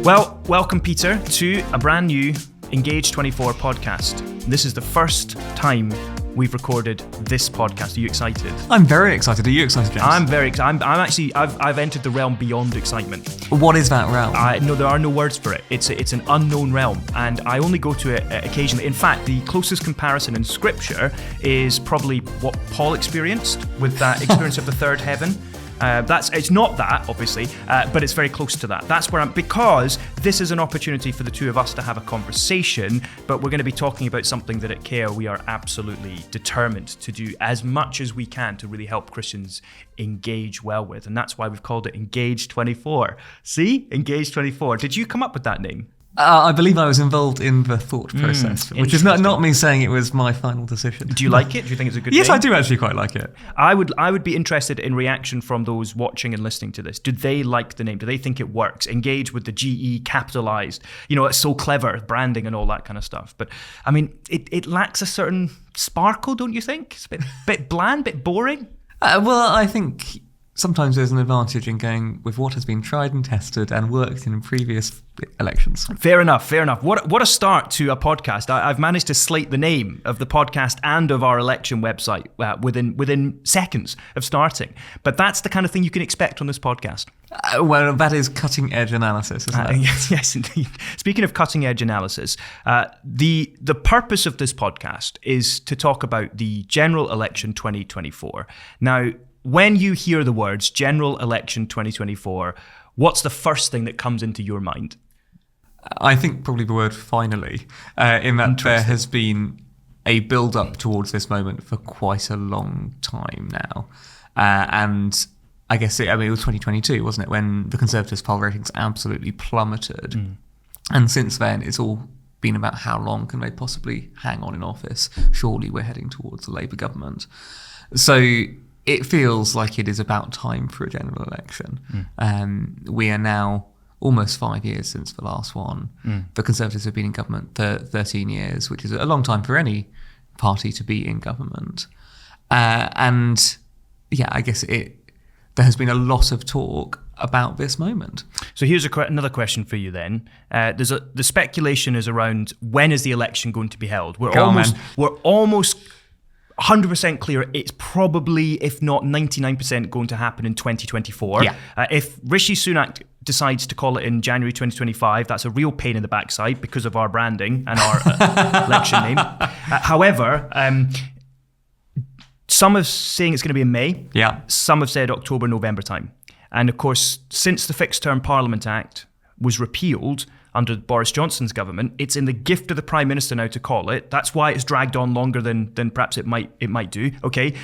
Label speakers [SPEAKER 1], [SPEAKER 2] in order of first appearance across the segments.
[SPEAKER 1] Well, welcome, Peter, to a brand new engaGE24 podcast. This is the first time we've recorded this podcast. Are you excited?
[SPEAKER 2] I'm very excited. Are you excited, James?
[SPEAKER 1] I'm very excited. I've entered the realm beyond excitement.
[SPEAKER 2] What is that realm?
[SPEAKER 1] No, there are no words for it. It's an unknown realm, and I only go to it occasionally. In fact, the closest comparison in Scripture is probably what Paul experienced with that experience of the third heaven. It's not that, obviously, but it's very close to that. That's where because this is an opportunity for the two of us to have a conversation, but we're going to be talking about something that at Care we are absolutely determined to do as much as we can to really help Christians engage well with. And that's why we've called it engaGE24. See? engaGE24. Did you come up with that name?
[SPEAKER 2] I believe I was involved in the thought process, which is not me saying it was my final decision.
[SPEAKER 1] Do you like it? Do you think it's a good
[SPEAKER 2] Yes,
[SPEAKER 1] name?
[SPEAKER 2] I do actually quite like it.
[SPEAKER 1] I would be interested in reaction from those watching and listening to this. Do they like the name? Do they think it works? Engage with the GE capitalized. You know, it's so clever, branding and all that kind of stuff. But, I mean, it lacks a certain sparkle, don't you think? It's a bit bland, bit boring.
[SPEAKER 2] Well, I think sometimes there's an advantage in going with what has been tried and tested and worked in previous elections.
[SPEAKER 1] Fair enough. What a start to a podcast. I've managed to slate the name of the podcast and of our election website within seconds of starting. But that's the kind of thing you can expect on this podcast.
[SPEAKER 2] Well, that is cutting edge analysis, isn't it?
[SPEAKER 1] Yes, indeed. Speaking of cutting edge analysis, the purpose of this podcast is to talk about the general election 2024. Now, when you hear the words general election 2024, what's the first thing that comes into your mind?
[SPEAKER 2] I think probably the word finally, in that there has been a build-up towards this moment for quite a long time now. And I guess it was 2022, wasn't it, when the Conservatives' poll ratings absolutely plummeted. And since then, it's all been about how long can they possibly hang on in office. Surely we're heading towards the Labour government. So it feels like it is about time for a general election. We are now almost 5 years since the last one. The Conservatives have been in government for 13 years, which is a long time for any party to be in government. I guess there has been a lot of talk about this moment.
[SPEAKER 1] So here's another question for you then. The speculation is around when is the election going to be held? We're almost 100% clear it's probably, if not 99%, going to happen in 2024.
[SPEAKER 2] Yeah.
[SPEAKER 1] If Rishi Sunak decides to call it in January 2025, that's a real pain in the backside because of our branding and our election name. However, some are saying it's going to be in May.
[SPEAKER 2] Yeah.
[SPEAKER 1] Some have said October, November time. And of course, since the Fixed Term Parliament Act was repealed under Boris Johnson's government, it's in the gift of the Prime Minister now to call it. That's why it's dragged on longer than perhaps it might do. Okay,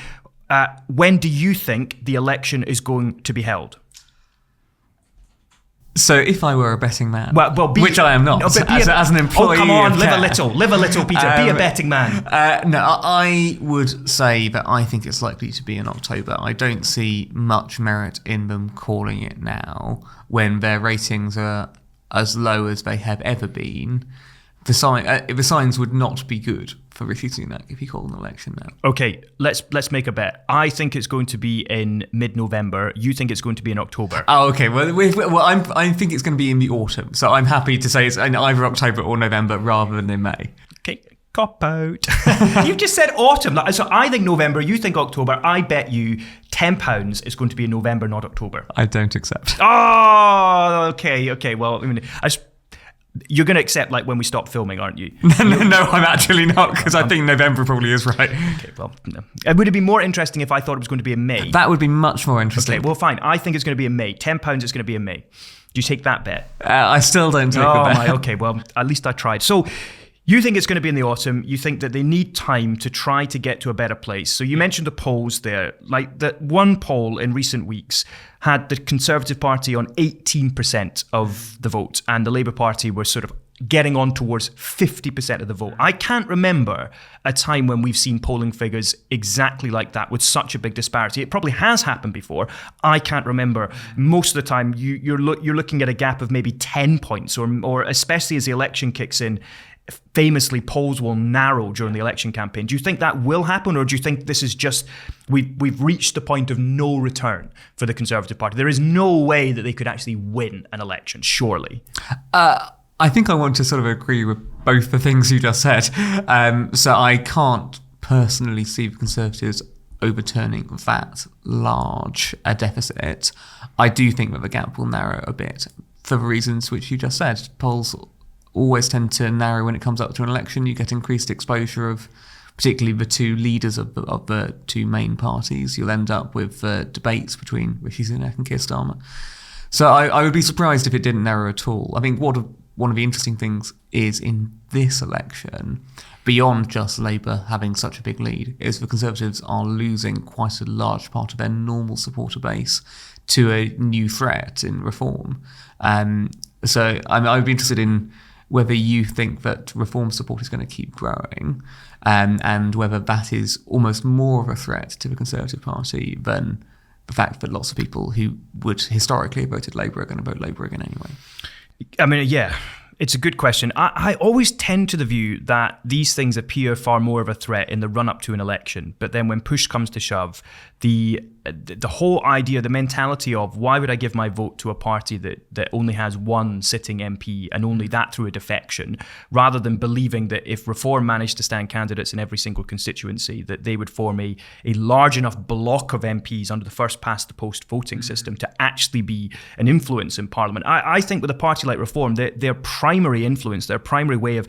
[SPEAKER 1] when do you think the election is going to be held?
[SPEAKER 2] So if I were a betting man, which I am not,
[SPEAKER 1] no,
[SPEAKER 2] as an employee.
[SPEAKER 1] Oh, come on,
[SPEAKER 2] of
[SPEAKER 1] live
[SPEAKER 2] Care.
[SPEAKER 1] a little, Peter. Be a betting man.
[SPEAKER 2] No, I would say that I think it's likely to be in October. I don't see much merit in them calling it now when their ratings are as low as they have ever been. The signs would not be good for Rishi Sunak if he called an election now.
[SPEAKER 1] Okay, let's make a bet. I think it's going to be in mid-November. You think it's going to be in October.
[SPEAKER 2] Oh, okay. Well, I think it's going to be in the autumn. So I'm happy to say it's in either October or November rather than in May.
[SPEAKER 1] Okay, cop out. You've just said autumn. So I think November, you think October. I bet you £10 it's going to be in November, not October.
[SPEAKER 2] I don't accept.
[SPEAKER 1] Oh, okay. Well, I mean, you're going to accept like when we stop filming, aren't you?
[SPEAKER 2] No, I'm actually not, because I think November probably is right.
[SPEAKER 1] Okay, well, no. Would it be more interesting if I thought it was going to be in May?
[SPEAKER 2] That would be much more interesting.
[SPEAKER 1] Okay, well, fine. I think it's going to be in May. £10 it's going to be in May. Do you take that bet?
[SPEAKER 2] I still don't take the bet.
[SPEAKER 1] Okay, well, at least I tried. So you think it's going to be in the autumn. You think that they need time to try to get to a better place. So you mentioned the polls there. Like that one poll in recent weeks had the Conservative Party on 18% of the vote, and the Labour Party were sort of getting on towards 50% of the vote. I can't remember a time when we've seen polling figures exactly like that with such a big disparity. It probably has happened before. I can't remember. Most of the time, you're looking at a gap of maybe 10 points, or especially as the election kicks in, famously polls will narrow during the election campaign. Do you think that will happen, or do you think this is just we've reached the point of no return for the Conservative Party? There is no way that they could actually win an election, surely.
[SPEAKER 2] I think I want to sort of agree with both the things you just said. So I can't personally see the Conservatives overturning that large a deficit. I do think that the gap will narrow a bit for the reasons which you just said. Polls always tend to narrow when it comes up to an election. You get increased exposure of particularly the two leaders of the two main parties. You'll end up with debates between Rishi Sunak and Keir Starmer. So I would be surprised if it didn't narrow at all. I think one of the interesting things is in this election, beyond just Labour having such a big lead, is the Conservatives are losing quite a large part of their normal supporter base to a new threat in Reform. So I would be interested in whether you think that Reform support is going to keep growing, and whether that is almost more of a threat to the Conservative Party than the fact that lots of people who would historically have voted Labour are going to vote Labour again anyway.
[SPEAKER 1] I mean, yeah, it's a good question. I always tend to the view that these things appear far more of a threat in the run-up to an election, but then when push comes to shove, the whole idea, the mentality of why would I give my vote to a party that only has one sitting MP and only that through a defection, rather than believing that if Reform managed to stand candidates in every single constituency, that they would form a large enough block of MPs under the first past the post voting system to actually be an influence in Parliament. I think with a party like Reform, their primary influence, their primary way of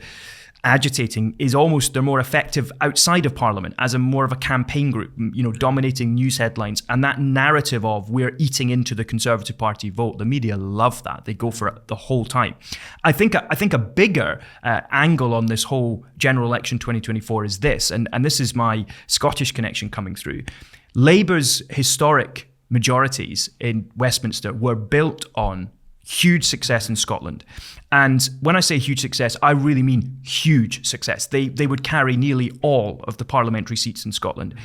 [SPEAKER 1] agitating is almost they're more effective outside of Parliament as a more of a campaign group, dominating news headlines. And that narrative of we're eating into the Conservative Party vote, the media love that. They go for it the whole time. I think a bigger angle on this whole general election 2024 is this, and this is my Scottish connection coming through. Labour's historic majorities in Westminster were built on huge success in Scotland. And when I say huge success, I really mean huge success. They would carry nearly all of the parliamentary seats in Scotland.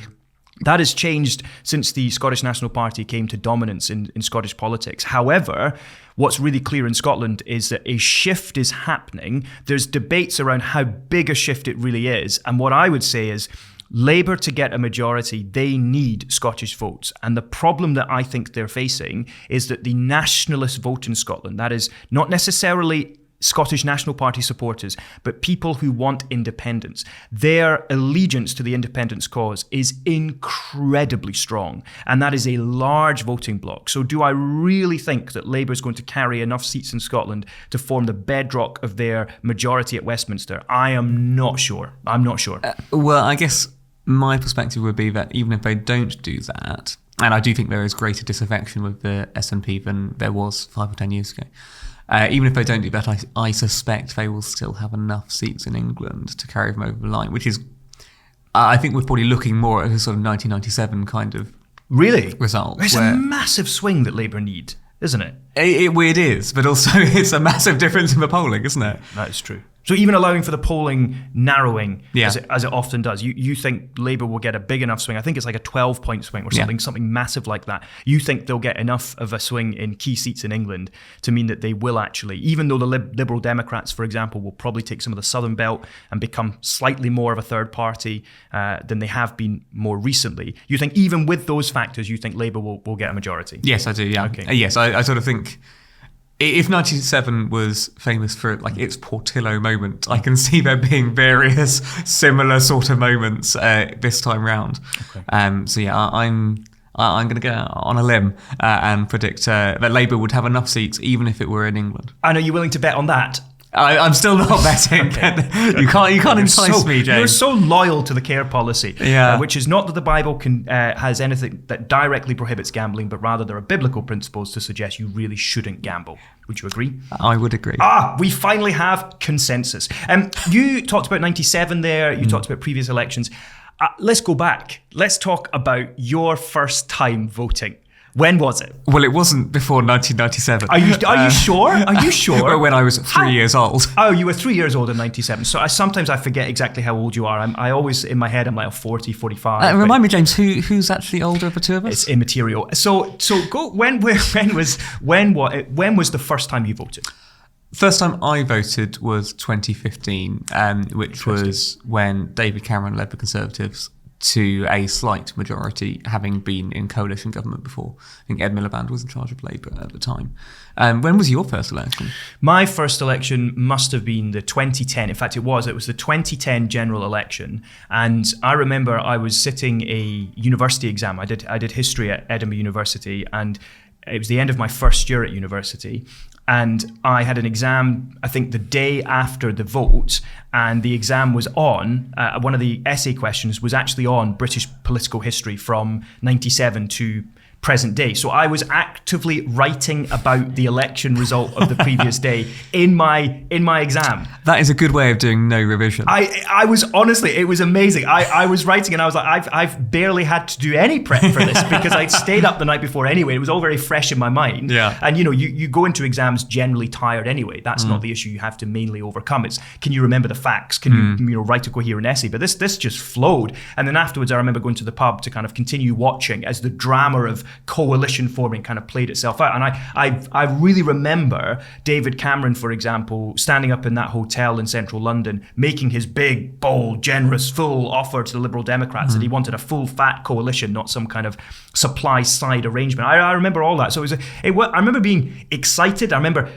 [SPEAKER 1] That has changed since the Scottish National Party came to dominance in Scottish politics. However, what's really clear in Scotland is that a shift is happening. There's debates around how big a shift it really is. And what I would say is, Labour, to get a majority, they need Scottish votes. And the problem that I think they're facing is that the nationalist vote in Scotland, that is not necessarily Scottish National Party supporters, but people who want independence, their allegiance to the independence cause is incredibly strong. And that is a large voting bloc. So do I really think that Labour is going to carry enough seats in Scotland to form the bedrock of their majority at Westminster? I am not sure. I'm not sure.
[SPEAKER 2] Well, I guess my perspective would be that even if they don't do that, and I do think there is greater disaffection with the SNP than there was 5 or 10 years ago, even if they don't do that, I suspect they will still have enough seats in England to carry them over the line, which is, I think we're probably looking more at a sort of 1997 kind of result.
[SPEAKER 1] It's a massive swing that Labour need, isn't it?
[SPEAKER 2] It is, but also it's a massive difference in the polling, isn't it?
[SPEAKER 1] That is true. So even allowing for the polling narrowing, as it often does, you think Labour will get a big enough swing. I think it's like a 12-point swing or something massive like that. You think they'll get enough of a swing in key seats in England to mean that they will actually, even though the Liberal Democrats, for example, will probably take some of the Southern Belt and become slightly more of a third party than they have been more recently. You think even with those factors, you think Labour will get a majority?
[SPEAKER 2] Yes, I do, yeah.
[SPEAKER 1] Okay.
[SPEAKER 2] Yes, I sort of think, if 1997 was famous for its Portillo moment, I can see there being various similar sort of moments this time round. Okay. So yeah, I'm going to go on a limb and predict that Labour would have enough seats even if it were in England.
[SPEAKER 1] And are you willing to bet on that?
[SPEAKER 2] I'm still not betting. You can't entice me, James.
[SPEAKER 1] You're so loyal to the care policy, which is not that the Bible has anything that directly prohibits gambling, but rather there are biblical principles to suggest you really shouldn't gamble. Would you agree?
[SPEAKER 2] I would agree.
[SPEAKER 1] We finally have consensus. You talked about 97 there. You talked about previous elections. Let's go back. Let's talk about your first time voting. When was it?
[SPEAKER 2] Well, it wasn't before 1997.
[SPEAKER 1] Are you sure? Are you sure?
[SPEAKER 2] When I was 3 years old.
[SPEAKER 1] Oh, you were 3 years old in 97. So sometimes I forget exactly how old you are. I always, in my head, I'm like 40, 45.
[SPEAKER 2] Remind me, James, who's actually older of the two of us?
[SPEAKER 1] It's immaterial. So go. When was the first time you voted?
[SPEAKER 2] First time I voted was 2015, which was when David Cameron led the Conservatives to a slight majority, having been in coalition government before. I think Ed Miliband was in charge of Labour at the time. When was your first election?
[SPEAKER 1] My first election must have been the 2010. In fact, it was the 2010 general election. And I remember I was sitting a university exam. I did history at Edinburgh University, and it was the end of my first year at university. And I had an exam, I think, the day after the vote, and the exam was on, one of the essay questions was actually on British political history from 97 to present day. So I was actively writing about the election result of the previous day in my exam.
[SPEAKER 2] That is a good way of doing no revision.
[SPEAKER 1] I was, honestly, it was amazing. I was writing and I was like, I've barely had to do any prep for this because I'd stayed up the night before anyway. It was all very fresh in my mind.
[SPEAKER 2] Yeah.
[SPEAKER 1] And you go into exams generally tired anyway. That's not the issue you have to mainly overcome. It's, can you remember the facts? Can you write a coherent essay? But this just flowed. And then afterwards, I remember going to the pub to kind of continue watching as the drama of coalition forming kind of played itself out. And I really remember David Cameron, for example, standing up in that hotel in central London, making his big, bold, generous, full offer to the Liberal Democrats that he wanted a full fat coalition, not some kind of supply side arrangement. I remember all that. So I remember being excited. I remember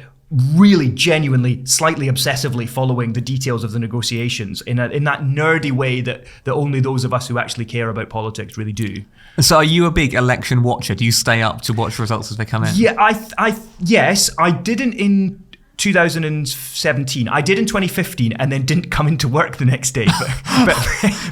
[SPEAKER 1] really genuinely, slightly obsessively following the details of the negotiations in that nerdy way that only those of us who actually care about politics really do.
[SPEAKER 2] So are you a big election watcher? Do you stay up to watch results as they come in?
[SPEAKER 1] Yeah, yes, I didn't in 2017. I did in 2015 and then didn't come into work the next day,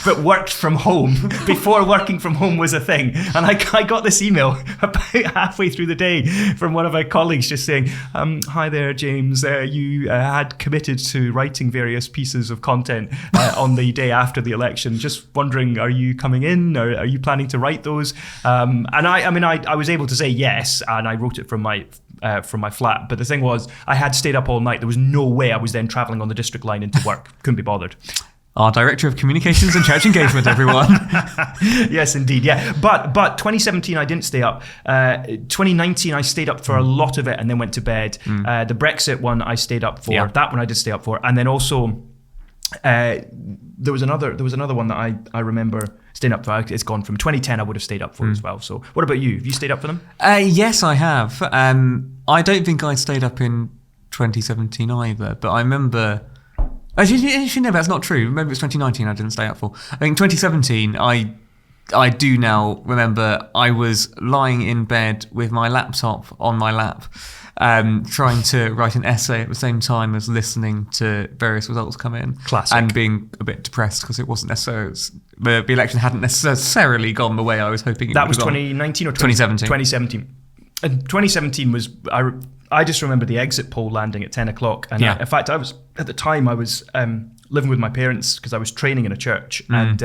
[SPEAKER 1] but worked from home before working from home was a thing. And I got this email about halfway through the day from one of my colleagues just saying, hi there, James, you had committed to writing various pieces of content on the day after the election. Just wondering, are you coming in? Or are you planning to write those? And I was able to say yes, and I wrote it from my flat. But the thing was, I had stayed up all night. There was no way I was then travelling on the district line into work. Couldn't be bothered.
[SPEAKER 2] Our Director of Communications and Church Engagement, everyone.
[SPEAKER 1] Yes, indeed, yeah. But 2017, I didn't stay up. 2019, I stayed up for a lot of it and then went to bed. The Brexit one, I stayed up for. Yeah. That one I did stay up for. And then also, there was another one that I remember staying up for. It's gone from 2010. I would have stayed up for as well. So, what about you? Have you stayed up for them?
[SPEAKER 2] Yes, I have. I don't think I stayed up in 2017 either, but I remember. Actually, no, that's not true. Maybe it was 2019 I didn't stay up for. I think 2017, I do now remember I was lying in bed with my laptop on my lap, trying to write an essay at the same time as listening to various results come in.
[SPEAKER 1] Classic.
[SPEAKER 2] And being a bit depressed because it wasn't necessarily, the election hadn't necessarily gone the way I was hoping it would have gone.
[SPEAKER 1] That was 2019 or
[SPEAKER 2] 2017?
[SPEAKER 1] 2017. And 2017 was, I just remember the exit poll landing at 10 o'clock. And in fact, at the time I was living with my parents because I was training in a church and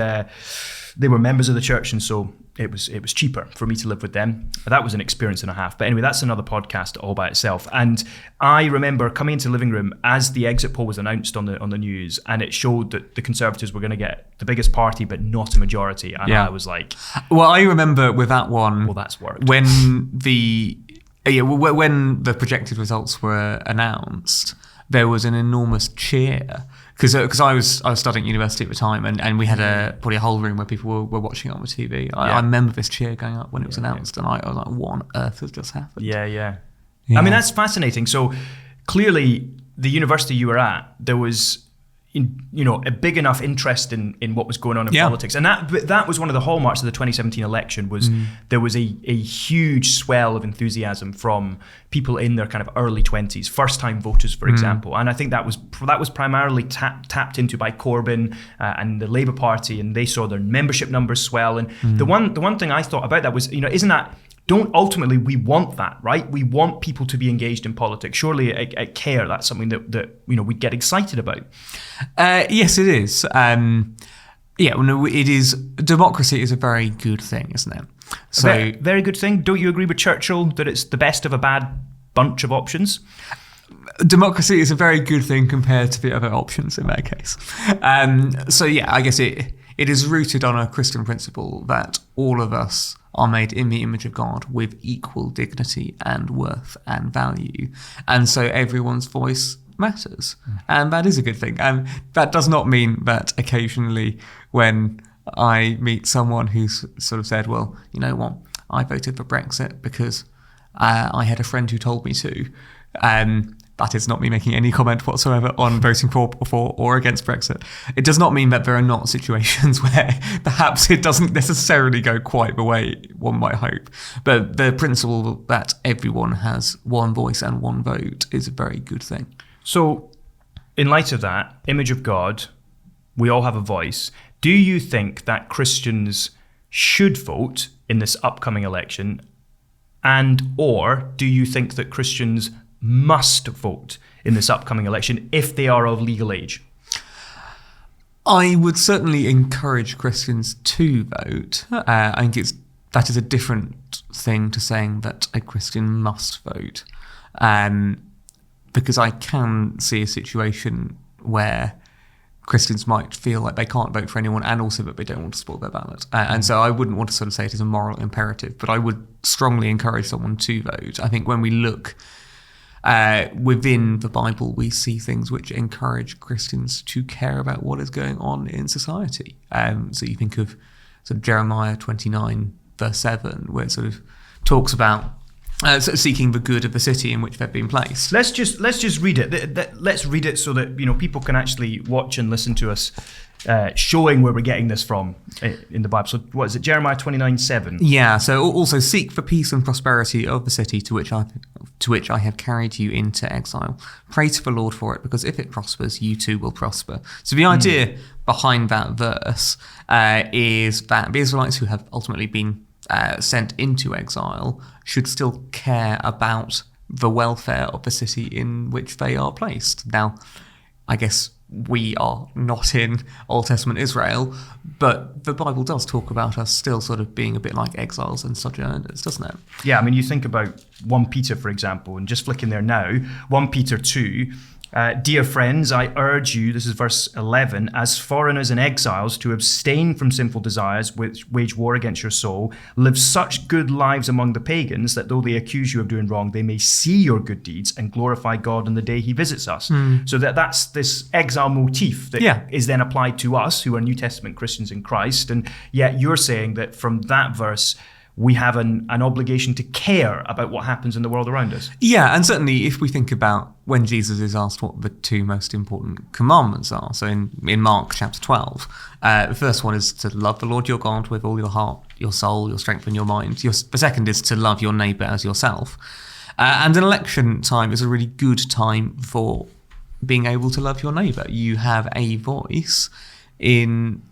[SPEAKER 1] they were members of the church. And so it was cheaper for me to live with them. But that was an experience and a half. But anyway, that's another podcast all by itself. And I remember coming into the living room as the exit poll was announced on the news, and it showed that the Conservatives were going to get the biggest party, but not a majority. And I was like,
[SPEAKER 2] well, I remember with that one,
[SPEAKER 1] well, that's worked.
[SPEAKER 2] When the projected results were announced, there was an enormous cheer. Because I was studying at university at the time, and we had probably a whole room where people were watching it on the TV. I remember this cheer going up when it was announced, and I was like, what on earth has just happened?
[SPEAKER 1] Yeah. I mean, that's fascinating. So clearly, the university you were at, there was a big enough interest in what was going on in politics. And that was one of the hallmarks of the 2017 election was there was a huge swell of enthusiasm from people in their kind of early 20s, first-time voters, for example. And I think that was primarily tapped into by Corbyn and the Labour Party, and they saw their membership numbers swell. And the one thing I thought about that was, isn't that, ultimately we want that, right? We want people to be engaged in politics. Surely at CARE, that's something that we'd get excited about.
[SPEAKER 2] Yes, it is. It is. Democracy is a very good thing, isn't it? So
[SPEAKER 1] very good thing. Don't you agree with Churchill that it's the best of a bad bunch of options?
[SPEAKER 2] Democracy is a very good thing compared to the other options in that case. I guess it is rooted on a Christian principle that all of us are made in the image of God with equal dignity and worth and value. And so everyone's voice matters. And that is a good thing. And that does not mean that occasionally when I meet someone who's sort of said, well, you know what, I voted for Brexit because I had a friend who told me to. That is not me making any comment whatsoever on voting for or against Brexit. It does not mean that there are not situations where perhaps it doesn't necessarily go quite the way one might hope. But the principle that everyone has one voice and one vote is a very good thing.
[SPEAKER 1] So, in light of that, image of God, we all have a voice. Do you think that Christians should vote in this upcoming election? Or do you think that Christians must vote in this upcoming election if they are of legal age?
[SPEAKER 2] I would certainly encourage Christians to vote. I think that is a different thing to saying that a Christian must vote. Because I can see a situation where Christians might feel like they can't vote for anyone and also that they don't want to support their ballot. And so I wouldn't want to sort of say it is a moral imperative, but I would strongly encourage someone to vote. I think when we look within the Bible, we see things which encourage Christians to care about what is going on in society. So you think of sort of Jeremiah 29 verse 7, where it sort of talks about seeking the good of the city in which they've been placed.
[SPEAKER 1] Let's just read it. Let's read it so that people can actually watch and listen to us showing where we're getting this from in the Bible. So what is it? Jeremiah 29:7.
[SPEAKER 2] Yeah. So also seek the peace and prosperity of the city to which I have carried you into exile. Pray to the Lord for it, because if it prospers, you too will prosper. So the idea behind that verse is that the Israelites who have ultimately been sent into exile should still care about the welfare of the city in which they are placed. Now, I guess we are not in Old Testament Israel, but the Bible does talk about us still sort of being a bit like exiles and sojourners, doesn't it?
[SPEAKER 1] Yeah, I mean, you think about 1 Peter, for example, and just flicking there now, 1 Peter 2, dear friends, I urge you, this is verse 11, as foreigners and exiles to abstain from sinful desires which wage war against your soul. Live such good lives among the pagans that though they accuse you of doing wrong, they may see your good deeds and glorify God on the day he visits us. So that's this exile motif that is then applied to us who are New Testament Christians in Christ. And yet you're saying that from that verse, we have an obligation to care about what happens in the world around us.
[SPEAKER 2] Yeah, and certainly if we think about when Jesus is asked what the two most important commandments are, so in Mark chapter 12, the first one is to love the Lord your God with all your heart, your soul, your strength and your mind. The second is to love your neighbour as yourself. And an election time is a really good time for being able to love your neighbour. You have a voice in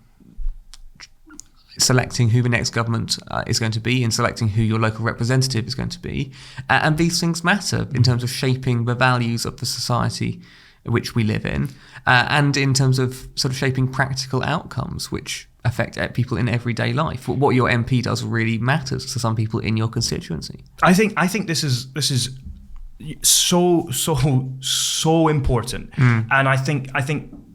[SPEAKER 2] selecting who the next government is going to be, in selecting who your local representative is going to be. And these things matter in terms of shaping the values of the society which we live in, and in terms of sort of shaping practical outcomes which affect people in everyday life. What your MP does really matters to some people in your constituency.
[SPEAKER 1] I think this is so important. And I think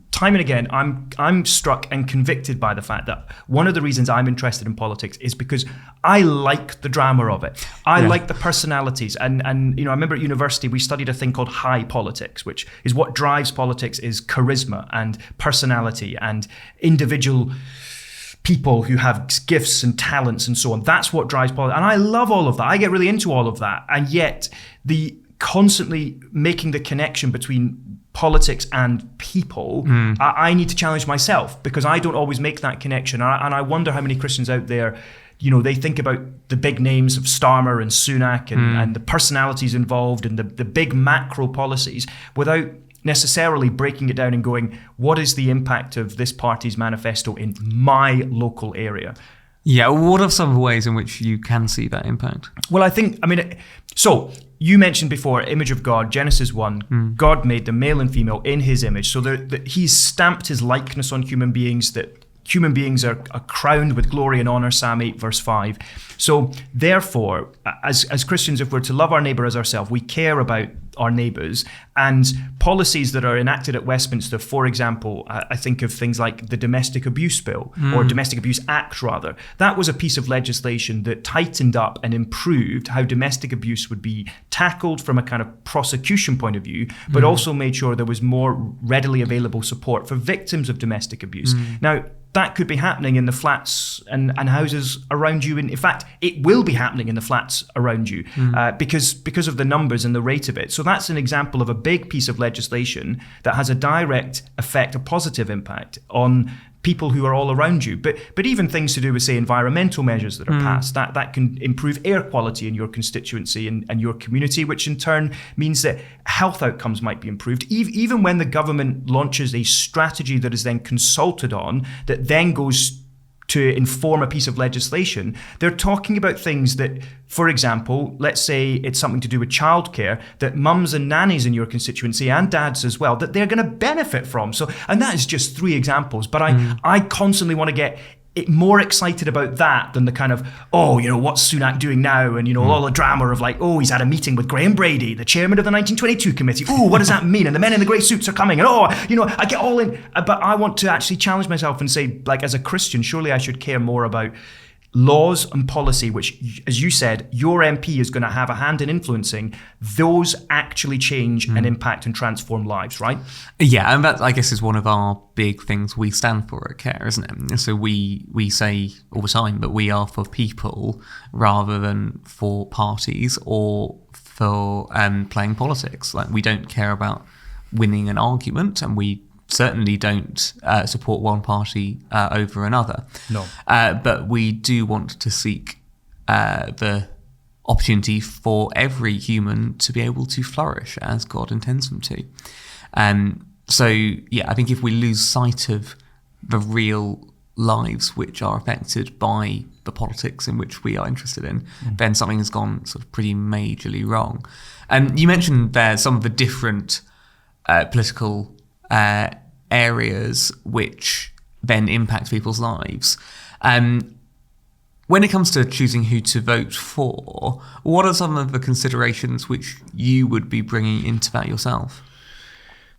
[SPEAKER 1] time and again, I'm struck and convicted by the fact that one of the reasons I'm interested in politics is because I like the drama of it. I like the personalities. And I remember at university, we studied a thing called high politics, which is what drives politics is charisma and personality and individual people who have gifts and talents and so on. That's what drives politics. And I love all of that. I get really into all of that. And yet the constantly making the connection between politics and people, I need to challenge myself because I don't always make that connection. And I wonder how many Christians out there, they think about the big names of Starmer and Sunak and the personalities involved and the big macro policies without necessarily breaking it down and going, what is the impact of this party's manifesto in my local area?
[SPEAKER 2] Yeah, what are some of the ways in which you can see that impact?
[SPEAKER 1] Well, so you mentioned before, image of God, Genesis 1, God made them male and female in his image. So he's stamped his likeness on human beings that human beings are crowned with glory and honor, Psalm 8, verse 5. So therefore, as Christians, if we're to love our neighbour as ourselves, we care about our neighbours. And policies that are enacted at Westminster, for example, I think of things like the Domestic Abuse Bill, or Domestic Abuse Act, rather. That was a piece of legislation that tightened up and improved how domestic abuse would be tackled from a kind of prosecution point of view, but also made sure there was more readily available support for victims of domestic abuse. Now, that could be happening in the flats and houses around you. And in fact, it will be happening in the flats around you because of the numbers and the rate of it. So that's an example of a big piece of legislation that has a direct effect, a positive impact on people who are all around you. But even things to do with, say, environmental measures that are passed, that can improve air quality in your constituency and your community, which in turn means that health outcomes might be improved. Even when the government launches a strategy that is then consulted on, that then goes to inform a piece of legislation, they're talking about things that, for example, let's say it's something to do with childcare, that mums and nannies in your constituency, and dads as well, that they're going to benefit from. So, and that is just 3 examples, but I constantly want to get more excited about that than the kind of, what's Sunak doing now? And, all the drama of like, he's had a meeting with Graham Brady, the chairman of the 1922 committee. What does that mean? And the men in the grey suits are coming. And, I get all in. But I want to actually challenge myself and say, like, as a Christian, surely I should care more about laws and policy, which, as you said, your MP is going to have a hand in influencing. Those actually change and impact and transform lives, right?
[SPEAKER 2] Yeah, and that, I guess, is one of our big things we stand for at CARE, isn't it? So we say all the time that we are for people rather than for parties or for playing politics. Like, we don't care about winning an argument, and we certainly don't support one party over another.
[SPEAKER 1] No.
[SPEAKER 2] But we do want to seek the opportunity for every human to be able to flourish as God intends them to. So, I think if we lose sight of the real lives which are affected by the politics in which we are interested in, then something has gone sort of pretty majorly wrong. And you mentioned there some of the different political areas which then impact people's lives. When it comes to choosing who to vote for, what are some of the considerations which you would be bringing into that yourself?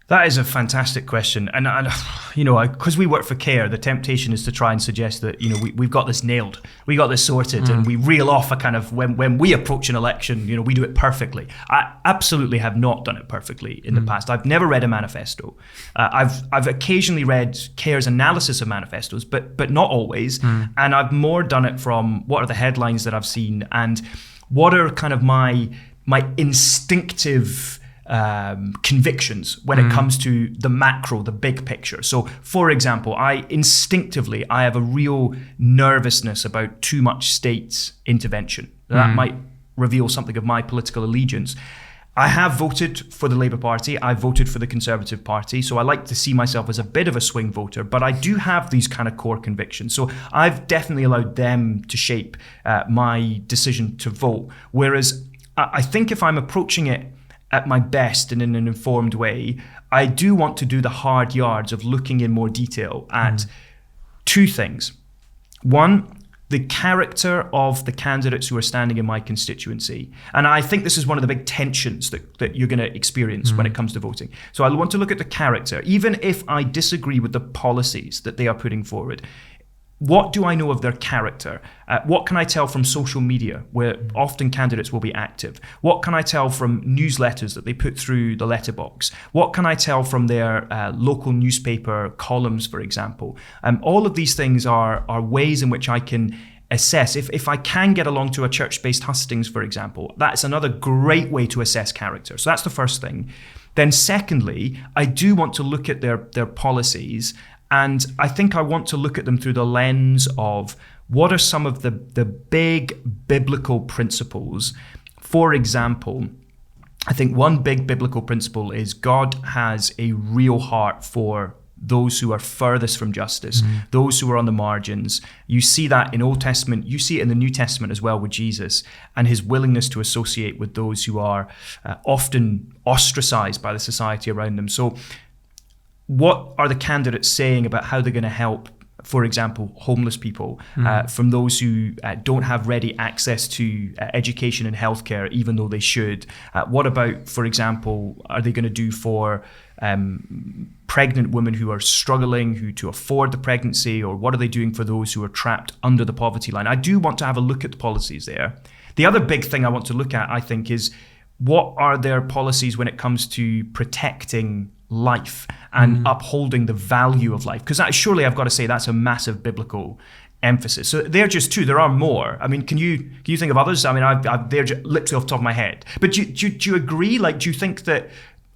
[SPEAKER 1] That is a fantastic question. And because we work for CARE, the temptation is to try and suggest that, we've got this nailed, we got this sorted, and we reel off a kind of, when we approach an election, we do it perfectly. I absolutely have not done it perfectly in the past. I've never read a manifesto. I've occasionally read CARE's analysis of manifestos, but not always. And I've more done it from what are the headlines that I've seen and what are kind of my instinctive convictions when it comes to the macro, the big picture. So, for example, I have a real nervousness about too much state intervention. That might reveal something of my political allegiance. I have voted for the Labour Party. I voted for the Conservative Party. So I like to see myself as a bit of a swing voter, but I do have these kind of core convictions. So I've definitely allowed them to shape my decision to vote. Whereas I think if I'm approaching it at my best and in an informed way, I do want to do the hard yards of looking in more detail at 2 things. One, the character of the candidates who are standing in my constituency. And I think this is one of the big tensions that you're going to experience when it comes to voting. So I want to look at the character, even if I disagree with the policies that they are putting forward. What do I know of their character? What can I tell from social media, where often candidates will be active? What can I tell from newsletters that they put through the letterbox? What can I tell from their local newspaper columns, for example? All of these things are ways in which I can assess. If I can get along to a church-based hustings, for example, that's another great way to assess character. So that's the first thing. Then secondly, I do want to look at their policies. And I think I want to look at them through the lens of what are some of the big biblical principles. For example, I think one big biblical principle is God has a real heart for those who are furthest from justice, those who are on the margins. You see that in Old Testament, you see it in the New Testament as well with Jesus and his willingness to associate with those who are often ostracized by the society around them. So what are the candidates saying about how they're going to help for example, homeless people, from those who don't have ready access to education and healthcare, even though they should? What about, for example, are they going to do for pregnant women who are struggling to afford the pregnancy, or what are they doing for those who are trapped under the poverty line? I do want to have a look at the policies there. The other big thing I want to look at, I think, is what are their policies when it comes to protecting life and upholding the value of life? Because surely I've got to say that's a massive biblical emphasis. So they're just two. There are more. I mean, can you think of others? I mean, they're just literally off the top of my head. But do you agree? Like, do you think that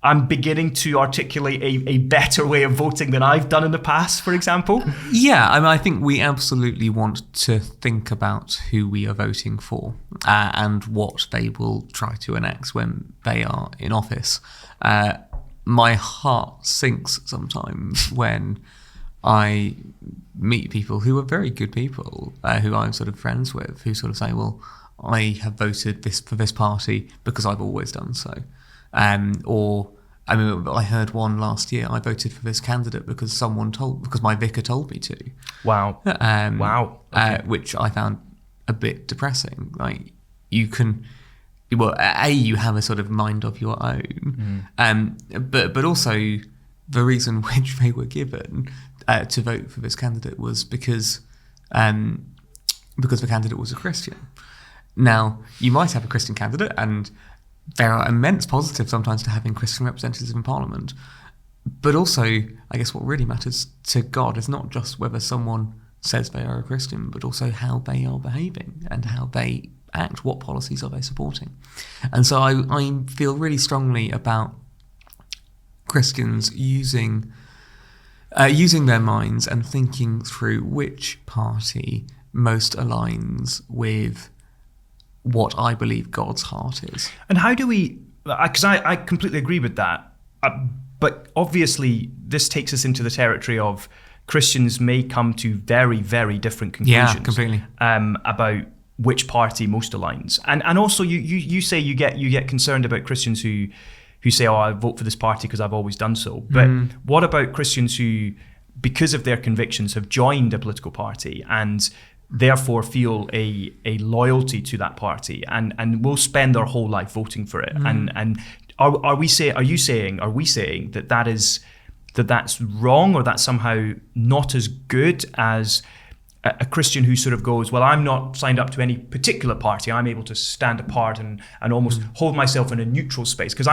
[SPEAKER 1] I'm beginning to articulate a better way of voting than I've done in the past, for example?
[SPEAKER 2] Yeah, I mean, I think we absolutely want to think about who we are voting for and what they will try to enact when they are in office. My heart sinks sometimes when I meet people who are very good people, who I'm sort of friends with, who sort of say, well, I have voted for this party because I've always done so. Or, I mean, I heard one last year, I voted for this candidate because my vicar told me to.
[SPEAKER 1] Wow. Wow. Okay.
[SPEAKER 2] Which I found a bit depressing. Like, you can, well, you have a sort of mind of your own, but also the reason which they were given to vote for this candidate was because the candidate was a Christian. Now, you might have a Christian candidate, and there are immense positives sometimes to having Christian representatives in Parliament. But also, I guess what really matters to God is not just whether someone says they are a Christian, but also how they are behaving and how they act. What policies are they supporting? And so I feel really strongly about Christians using their minds and thinking through which party most aligns with what I believe God's heart is.
[SPEAKER 1] And how do we, because I completely agree with that, but obviously this takes us into the territory of Christians may come to very, very different conclusions.
[SPEAKER 2] Yeah, completely.
[SPEAKER 1] About which party most aligns. And also you say you get concerned about Christians who say, oh, I vote for this party because I've always done so. But what about Christians who, because of their convictions, have joined a political party and therefore feel a loyalty to that party and will spend their whole life voting for it? And are we saying that's wrong, or that's somehow not as good as a Christian who sort of goes, well, I'm not signed up to any particular party, I'm able to stand apart and almost hold myself in a neutral space? Because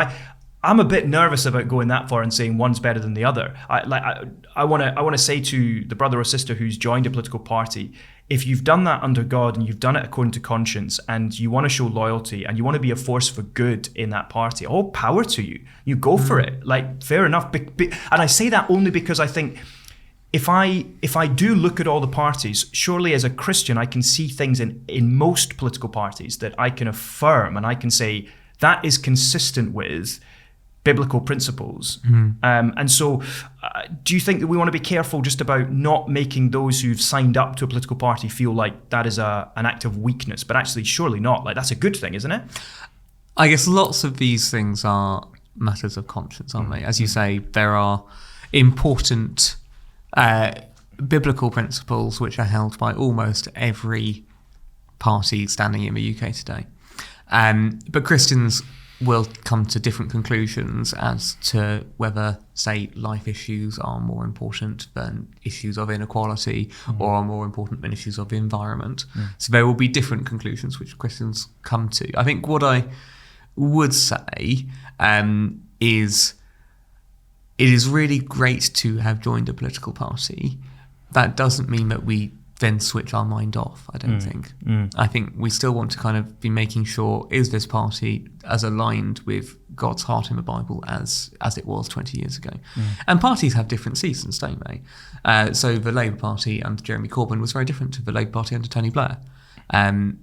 [SPEAKER 1] I'm a bit nervous about going that far and saying one's better than the other. I want to say to the brother or sister who's joined a political party, if you've done that under God and you've done it according to conscience and you want to show loyalty and you want to be a force for good in that party, all power to you. You go for it. Like, fair enough. And I say that only because I think if I do look at all the parties, surely as a Christian I can see things in most political parties that I can affirm and I can say that is consistent with biblical principles. And so do you think that we want to be careful just about not making those who've signed up to a political party feel like that is an act of weakness? But actually, surely not. Like, that's a good thing, isn't it?
[SPEAKER 2] I guess lots of these things are matters of conscience, aren't they? As you say, there are important biblical principles which are held by almost every party standing in the UK today. But Christians will come to different conclusions as to whether, say, life issues are more important than issues of inequality or are more important than issues of the environment. So there will be different conclusions which Christians come to. I think what I would say is it is really great to have joined a political party. That doesn't mean that we then switch our mind off, I don't think. I think we still want to kind of be making sure, is this party as aligned with God's heart in the Bible as it was 20 years ago? And parties have different seasons, don't they? So the Labour Party under Jeremy Corbyn was very different to the Labour Party under Tony Blair. And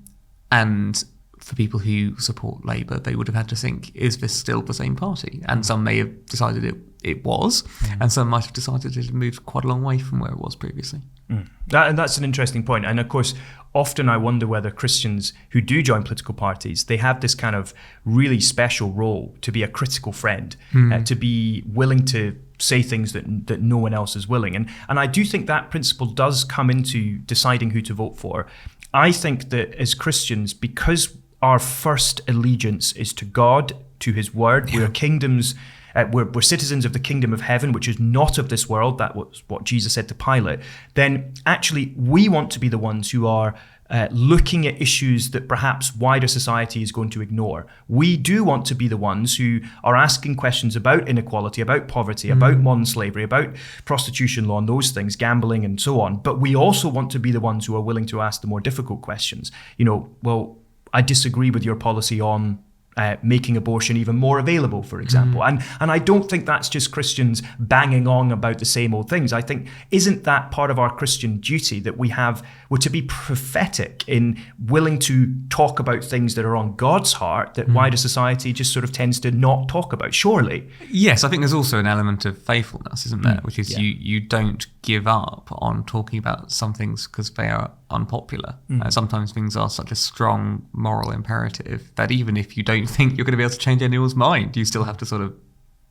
[SPEAKER 2] for people who support Labour, they would have had to think, is this still the same party? And some may have decided it was, and some might have decided it had moved quite a long way from where it was previously.
[SPEAKER 1] That's an interesting point. And of course, often I wonder whether Christians who do join political parties, they have this kind of really special role to be a critical friend, to be willing to say things that no one else is willing. And I do think that principle does come into deciding who to vote for. I think that as Christians, because our first allegiance is to God, to his word, we're kingdoms, we're citizens of the kingdom of heaven, which is not of this world. That was what Jesus said to Pilate. Then actually we want to be the ones who are looking at issues that perhaps wider society is going to ignore. We do want to be the ones who are asking questions about inequality, about poverty, about modern slavery, about prostitution law and those things, gambling and so on. But we also want to be the ones who are willing to ask the more difficult questions. Well, I disagree with your policy on making abortion even more available, for example. And I don't think that's just Christians banging on about the same old things. I think, isn't that part of our Christian duty that we're to be prophetic in willing to talk about things that are on God's heart that wider society just sort of tends to not talk about, surely?
[SPEAKER 2] Yes, I think there's also an element of faithfulness, isn't there? Which is you don't give up on talking about some things because they are unpopular. Sometimes things are such a strong moral imperative that even if you don't think you're going to be able to change anyone's mind, you still have to sort of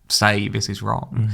[SPEAKER 2] say this is wrong.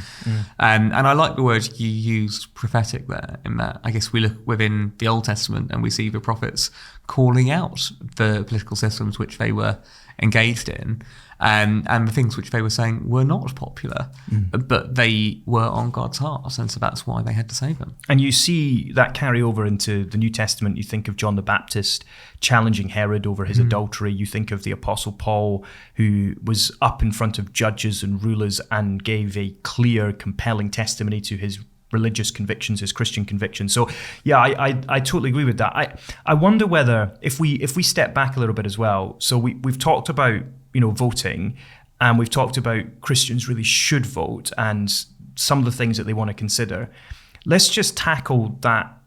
[SPEAKER 2] And I like the word you used, prophetic, there, in that I guess we look within the Old Testament and we see the prophets calling out the political systems which they were engaged in, and the things which they were saying were not popular, but they were on God's heart, and so that's why they had to say them.
[SPEAKER 1] And you see that carry over into the New Testament. You think of John the Baptist challenging Herod over his adultery. You think of the Apostle Paul, who was up in front of judges and rulers and gave a clear, compelling testimony to his religious convictions, his Christian convictions. So yeah, I totally agree with that. I wonder whether if we step back a little bit as well. So we've talked about voting, and we've talked about Christians really should vote and some of the things that they want to consider. Let's just tackle that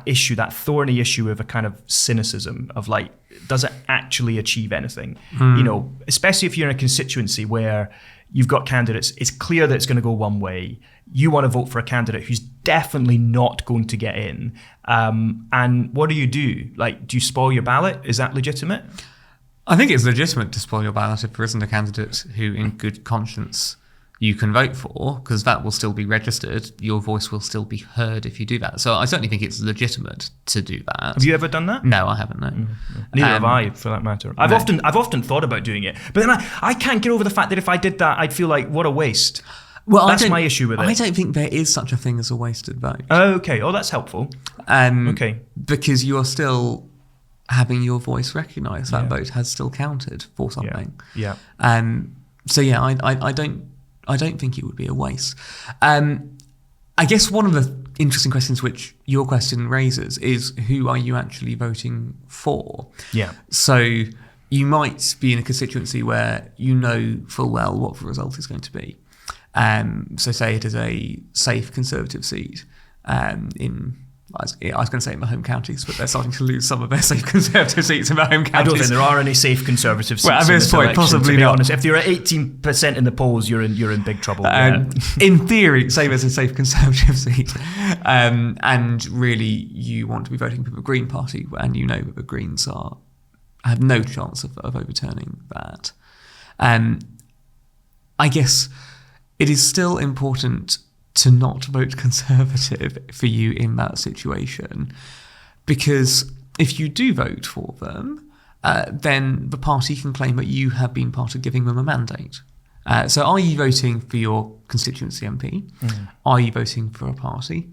[SPEAKER 1] issue, that thorny issue of a kind of cynicism of like, does it actually achieve anything? Especially if you're in a constituency where you've got candidates, it's clear that it's going to go one way. You want to vote for a candidate who's definitely not going to get in. And what do? Like, do you spoil your ballot? Is that legitimate?
[SPEAKER 2] I think it's legitimate to spoil your ballot if there isn't a candidate who, in good conscience, you can vote for, because that will still be registered. Your voice will still be heard if you do that. So I certainly think it's legitimate to do that.
[SPEAKER 1] Have you ever done that?
[SPEAKER 2] No, I haven't, no.
[SPEAKER 1] Neither have I, for that matter. I've often thought about doing it, but then I can't get over the fact that if I did that, I'd feel like, what a waste. Well, that's my issue with it.
[SPEAKER 2] I don't think there is such a thing as a wasted vote.
[SPEAKER 1] Okay. Oh, that's helpful. Okay.
[SPEAKER 2] Because you are still having your voice recognised. That vote has still counted for something.
[SPEAKER 1] Yeah.
[SPEAKER 2] So yeah, I don't think it would be a waste. I guess one of the interesting questions which your question raises is, who are you actually voting for? Yeah. So you might be in a constituency where you know full well what the result is going to be. So say it is a safe Conservative seat I was going to say in my home counties, but they're starting to lose some of their safe Conservative seats in their home counties.
[SPEAKER 1] I don't think there are any safe Conservative seats. Well, at
[SPEAKER 2] this point, possibly
[SPEAKER 1] to be
[SPEAKER 2] not.
[SPEAKER 1] honest. If you're at 18% in the polls, you're in big trouble.
[SPEAKER 2] In theory, say there's a safe Conservative seat, and really you want to be voting for the Green Party, and you know that the Greens have no chance of overturning that. I guess it is still important to not vote Conservative for you in that situation, because if you do vote for them, then the party can claim that you have been part of giving them a mandate. So are you voting for your constituency MP? Are you voting for a party?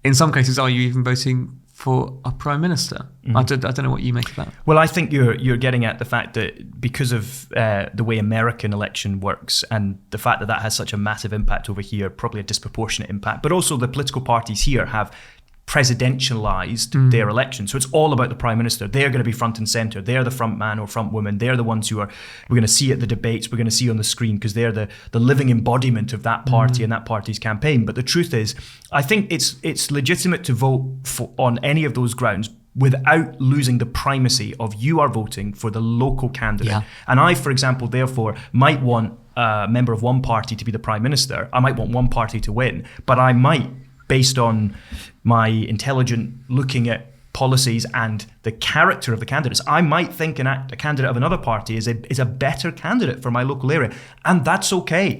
[SPEAKER 2] In some cases, are you even voting for a Prime Minister? I don't know what you make of that.
[SPEAKER 1] Well, I think you're getting at the fact that because of the way American election works and the fact that has such a massive impact over here, probably a disproportionate impact, but also the political parties here have presidentialized their election. So it's all about the Prime Minister. They're going to be front and center. They're the front man or front woman. They're the ones we're going to see at the debates, we're going to see on the screen, because they're the living embodiment of that party and that party's campaign. But the truth is, I think it's legitimate to vote on any of those grounds without losing the primacy of you are voting for the local candidate. Yeah. And I, for example, therefore, might want a member of one party to be the Prime Minister. I might want one party to win, but I might, based on my intelligent looking at policies and the character of the candidates, I might think a candidate of another party is a better candidate for my local area. And that's okay.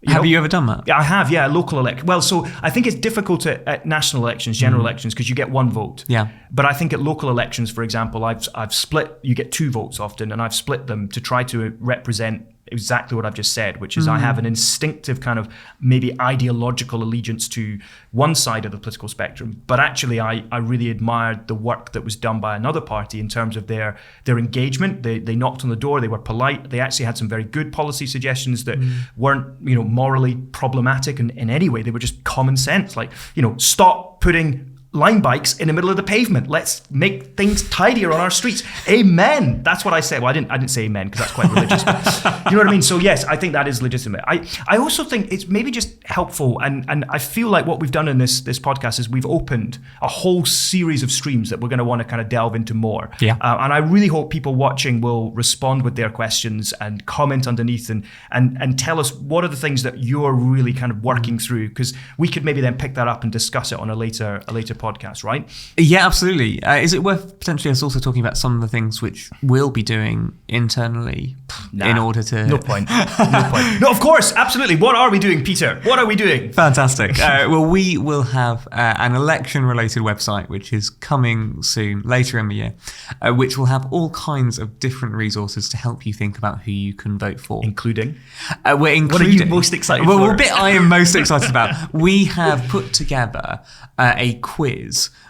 [SPEAKER 2] Have you ever done that?
[SPEAKER 1] I have, yeah, local election. Well, so I think it's difficult at national elections, general elections, because you get one vote.
[SPEAKER 2] Yeah.
[SPEAKER 1] But I think at local elections, for example, I've split, you get 2 votes often, and I've split them to try to represent exactly what I've just said, which is I have an instinctive kind of maybe ideological allegiance to one side of the political spectrum, but actually I really admired the work that was done by another party in terms of their engagement. They knocked on the door, they were polite, they actually had some very good policy suggestions that weren't, morally problematic in any way. They were just common sense, like, stop putting line bikes in the middle of the pavement. Let's make things tidier on our streets. Amen. That's what I said. Well, I didn't say amen because that's quite religious. But you know what I mean? So yes, I think that is legitimate. I also think it's maybe just helpful, and I feel like what we've done in this podcast is we've opened a whole series of streams that we're going to want to kind of delve into more.
[SPEAKER 2] Yeah.
[SPEAKER 1] And I really hope people watching will respond with their questions and comment underneath and tell us what are the things that you're really kind of working through, because we could maybe then pick that up and discuss it on a later podcast, right?
[SPEAKER 2] Yeah, absolutely. Is it worth potentially us also talking about some of the things which we'll be doing internally in order to...
[SPEAKER 1] No point. No, of course, absolutely. What are we doing, Peter? What are we doing?
[SPEAKER 2] Fantastic. Well, we will have an election-related website, which is coming soon, later in the year, which will have all kinds of different resources to help you think about who you can vote for.
[SPEAKER 1] Including?
[SPEAKER 2] What are
[SPEAKER 1] you most excited for?
[SPEAKER 2] Well, the bit I am most excited about, we have put together a quiz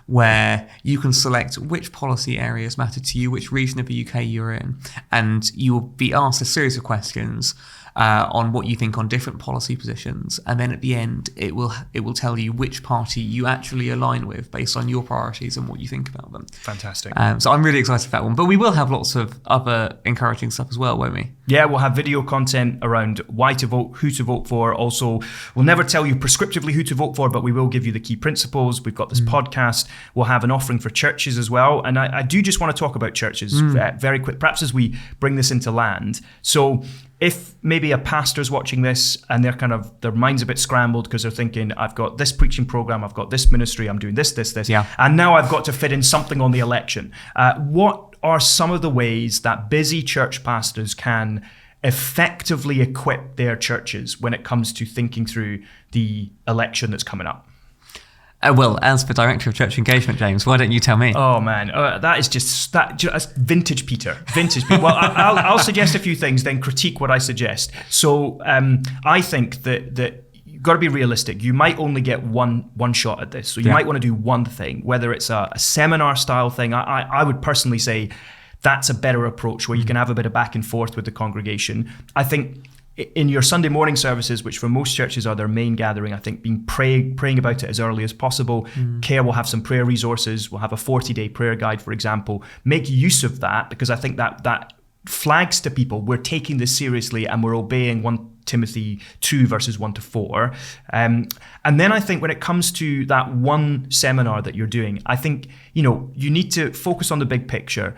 [SPEAKER 2] where you can select which policy areas matter to you, which region of the UK you're in, and you will be asked a series of questions on what you think on different policy positions, and then at the end it will tell you which party you actually align with based on your priorities and what you think about them.
[SPEAKER 1] Fantastic.
[SPEAKER 2] So I'm really excited for that one, but we will have lots of other encouraging stuff as well, won't we?
[SPEAKER 1] Yeah, we'll have video content around why to vote, who to vote for. Also, we'll never tell you prescriptively who to vote for, but we will give you the key principles. We've got this podcast. We'll have an offering for churches as well. And I do just want to talk about churches very quick, perhaps as we bring this into land. So if maybe a pastor's watching this and their mind's a bit scrambled because they're thinking, I've got this preaching program, I've got this ministry, I'm doing this,
[SPEAKER 2] yeah,
[SPEAKER 1] and now I've got to fit in something on the election. What are some of the ways that busy church pastors can effectively equip their churches when it comes to thinking through the election that's coming up?
[SPEAKER 2] Well, as the Director of Church Engagement, James, why don't you tell me?
[SPEAKER 1] Oh, man. That's vintage Peter. Vintage Peter. Well, I'll suggest a few things, then critique what I suggest. So I think that you've got to be realistic. You might only get one shot at this. So you might want to do one thing, whether it's a seminar style thing. I would personally say that's a better approach where you can have a bit of back and forth with the congregation. I think in your Sunday morning services, which for most churches are their main gathering, I think being praying about it as early as possible. Care will have some prayer resources. We'll have a 40-day prayer guide, for example. Make use of that, because I think that flags to people we're taking this seriously and we're obeying 1 Timothy 2 verses 1-4. And then I think when it comes to that one seminar that you're doing, I think you need to focus on the big picture.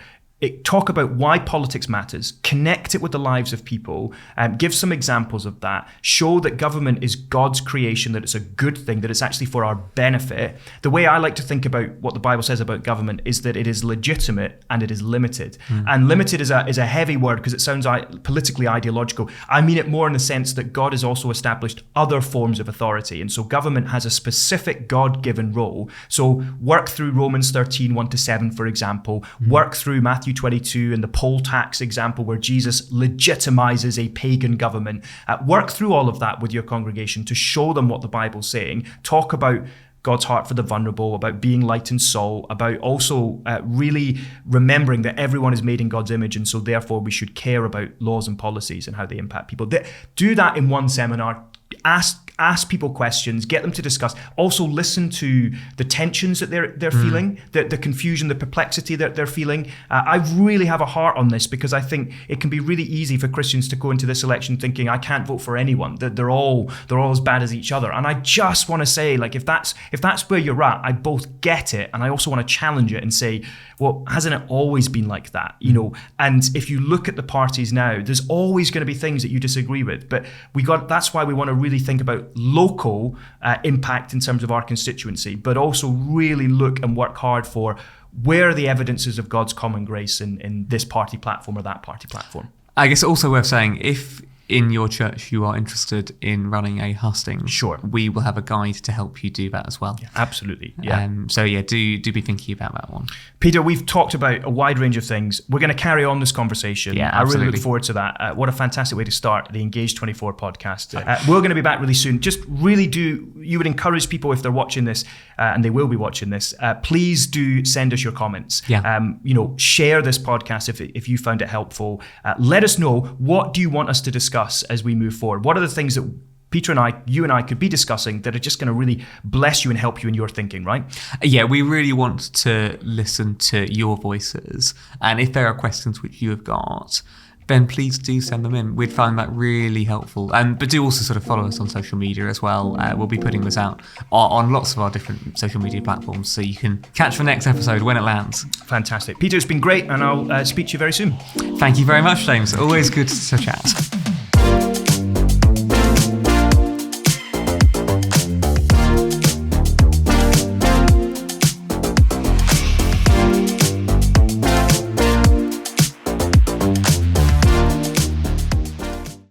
[SPEAKER 1] Talk about why politics matters, connect it with the lives of people, give some examples of that, show that government is God's creation, that it's a good thing, that it's actually for our benefit. The way I like to think about what the Bible says about government is that it is legitimate and it is limited. And limited is a heavy word because it sounds politically ideological. I mean it more in the sense that God has also established other forms of authority. And so government has a specific God-given role. So work through Romans 13, 1-7, for example. Work through Matthew 22 and the poll tax example where Jesus legitimizes a pagan government. Work through all of that with your congregation to show them what the Bible's saying. Talk about God's heart for the vulnerable, about being light and salt, about also really remembering that everyone is made in God's image, and so therefore we should care about laws and policies and how they impact people. Do that in one seminar. Ask people questions, get them to discuss. Also listen to the tensions that they're feeling, the confusion, the perplexity that they're feeling. I really have a heart on this because I think it can be really easy for Christians to go into this election thinking I can't vote for anyone, that they're all as bad as each other. And I just want to say, like, if that's where you're at, I both get it and I also want to challenge it and say, well, hasn't it always been like that? And if you look at the parties now, there's always going to be things that you disagree with, but that's why we want to really think about local impact in terms of our constituency, but also really look and work hard for where are the evidences of God's common grace in this party platform or that party platform.
[SPEAKER 2] I guess also worth saying, if in your church you are interested in running a husting,
[SPEAKER 1] sure,
[SPEAKER 2] we will have a guide to help you do that as well.
[SPEAKER 1] Yeah, absolutely. Yeah.
[SPEAKER 2] So yeah, do be thinking about that one.
[SPEAKER 1] Peter, we've talked about a wide range of things. We're going to carry on this conversation.
[SPEAKER 2] Yeah,
[SPEAKER 1] I
[SPEAKER 2] absolutely.
[SPEAKER 1] really look forward to that. What a fantastic way to start the engaGE24 podcast. We're going to be back really soon. Just really you would encourage people, if they're watching this, and they will be watching this, please do send us your comments.
[SPEAKER 2] Yeah.
[SPEAKER 1] Share this podcast if you found it helpful. Let us know, what do you want us to discuss as we move forward? What are the things that Peter and you and I could be discussing that are just going to really bless you and help you in your thinking, right?
[SPEAKER 2] Yeah, we really want to listen to your voices. And if there are questions which you have got, then please do send them in. We'd find that really helpful. But do also sort of follow us on social media as well. We'll be putting this out on lots of our different social media platforms, so you can catch the next episode when it lands.
[SPEAKER 1] Fantastic. Peter, it's been great, and I'll speak to you very soon.
[SPEAKER 2] Thank you very much, James. Always good to chat.